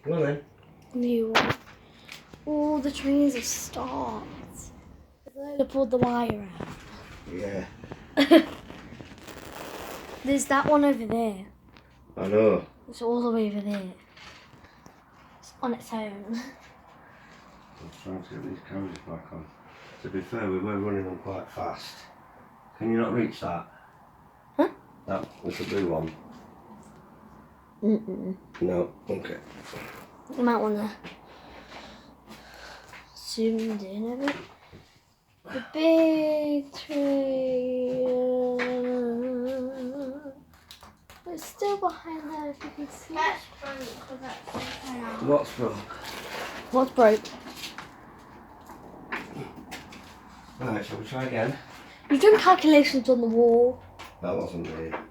Come on then. New one. Oh, the trains have stopped. They pulled the wire out. Yeah. There's that one over there. I know. It's all the way over there. It's on its own. I'm trying to get these carriages back on. To be fair, we were running them quite fast. Can you not reach that? Huh? That was the blue one. Mm-mm. No. Okay. You might want to zoom in a bit. The big train. It's still behind there if you can see. That's broke. That's What's broke? What's broke? Right, shall we try again? You've done calculations on the wall. That wasn't me. That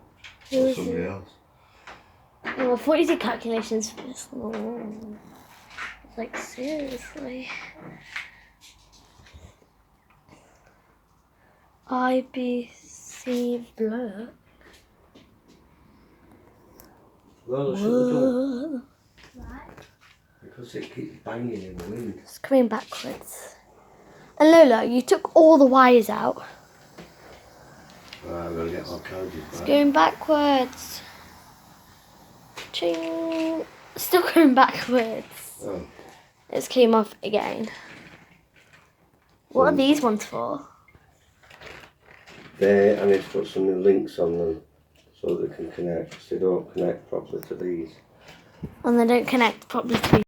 Who was was somebody it? else. Oh, I thought you did calculations for this on the wall. Like, seriously. IBC blur. Well, shut the door. Whoa. right. Because it keeps banging in the wind. It's coming backwards. And Lola, you took all the wires out. Right, I'm going to get my carriages It's back. going backwards. Ching. Still going backwards. Oh. It's came off again. What are these ones for? There, I need to put some new links on them so they can connect. 'Cause they don't connect properly to these. And they don't connect properly to